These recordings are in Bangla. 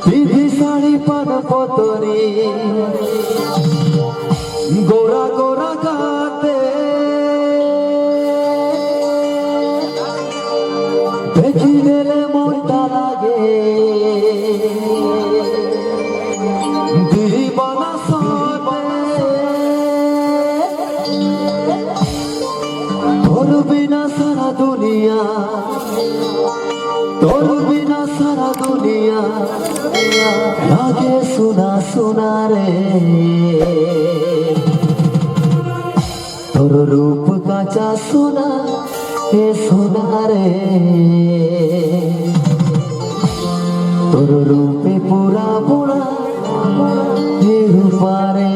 বিধি শাড়ি পান পতরি গোরা গোরা গাতে দেখি দিলে মনটা লাগে দিবানা সাথে তোর বিনা সারা দুনিয়া তোর বিনা সারা দুনিয়া লাগে সোনা সোনা রে তোর রূপ কাঁচা সোনা হে সোনা রে তোর রূপে পুরা বুড়া হে রূপা রে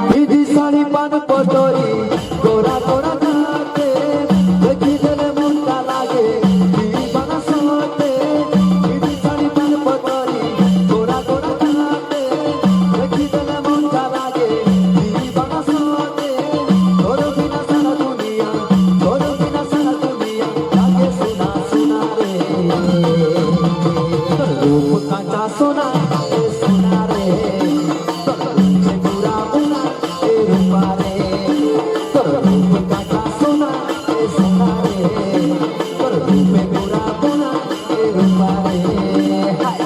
বিধি শাড়ি পান পতরি গোরা গোরা গাতে দেখি দিলে মনটা লাগে দিবানা সাথে বিধি শাড়ি পান পতরি গোরা গোরা গাতে দেখি দিলে মনটা লাগে দিবানা সাথে তোর বিনা সারা দুনিয়া লাগে সোনা সোনা রে তোর রূপ কাঁচা সোনা এ সোনা রে তোর রূপে পুরা বুনা এ রূপা রে তোর রূপ কাঁচা সোনা এ সোনা রে তোর রূপে পুরা বুনা এ রূপা রে হায়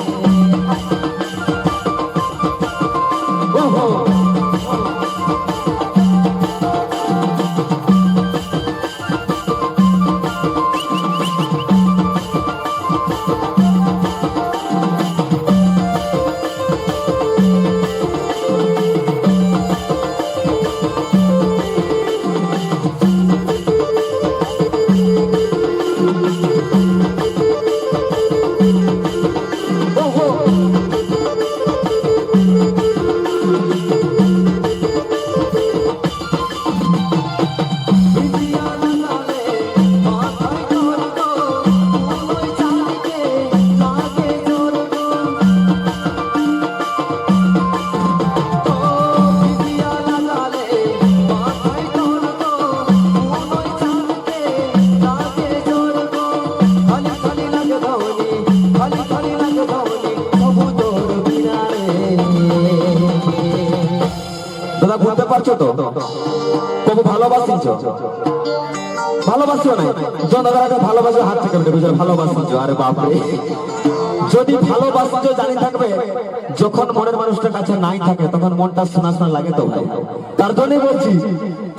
ওহো দাদা বুঝতে পারছো তো কবু ভালোবাসিছো ভালোবাসিও না জনগণকে ভালোবাসে হাত থেকে বুঝে ভালোবাসিছো আরে বাপরে যদি ভালোবাসিছো জানি থাকবে যখন মনের মানুষটার কাছে নাই থাকে তখন মনটা শোনা শোনা লাগে তো ভাই তার জন্য বলছি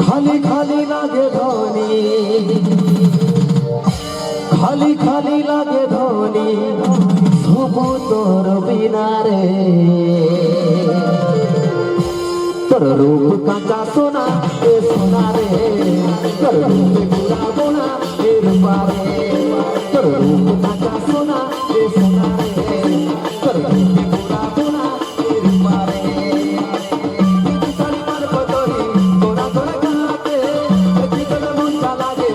খালি খালি লাগে ধনী খালি খালি লাগে ধনী সব তোর বিনা রে তোর রূপ কাঁচা সোনা এ সোনা রে তোর রূপে পুরা বোনা এ রূপা রে তোর রূপ কাঁচা সোনা এ সোনা রে তোর রূপে পুরা বোনা এ রূপা রে বিধি শাড়ি পান পতরি গোরা গোরা গাতে দেখি দিলে মনটা লাগে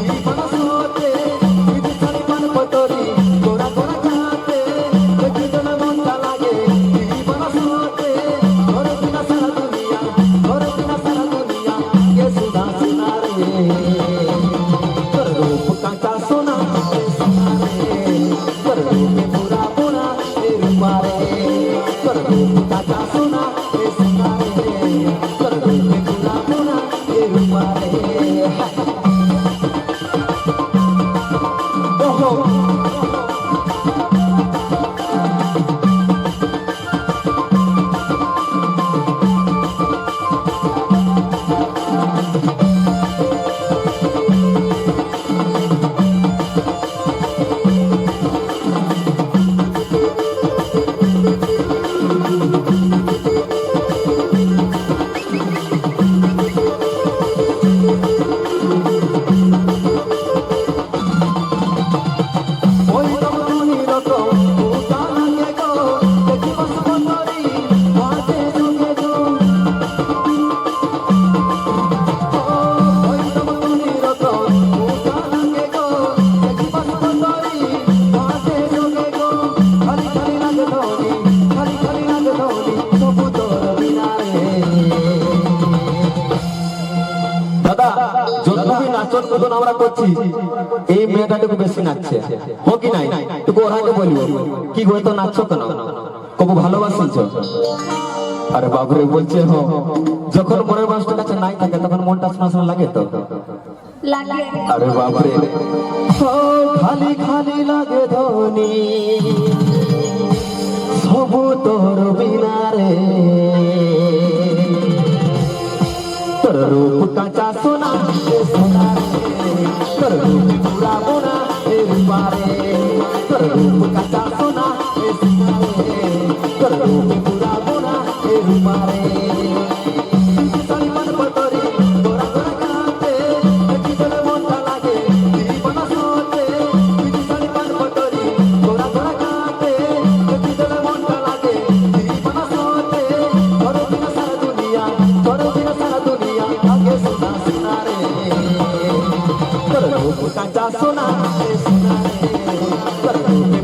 দিবানা সাথে বিধি শাড়ি পান পতরি গোরা গোরা গাতে দেখি দিলে মনটা লাগে দিবানা সাথে তোর বিনা সারা দুনিয়া ये सुना सुना रे হাবি নাচন কুদন আমরা করছি এই মেয়েটাটুকু বেশি নাচছে হো কি নাই তুই ওরাকে বলবো কি গো তো নাচছো কেন কবু ভালোবাসিছ আরে বাবুরে বলছে হো যখন মনের মানুষটার কাছে নাই থাকে তখন মনটা শোনা শোনা লাগে তো লাগে আরে বাবরে ও খালি খালি লাগে ধনি সবু তোর বিনা রে তোর রূপ কাঁচা সোনা এ সোনা রে তোর রূপ পুরা বোনা এ রূপা রে তোর রূপ কাঁচা সোনা এ সোনা রে তোর রূপ পুরা বোনা এ রূপা রে সালিমান পতরি তোরা তোরা গাতে কি তোর মনটা লাগে জীবনা সোতে সালিমান পতরি তোরা তোরা গাতে কি তোর মনটা লাগে জীবনা সোতে তোর বিনা সারা দুনিয়া আগে সোনা সোনা রে তোর রূপ কাঁচা সোনা রে সোনা রে তোর রূপ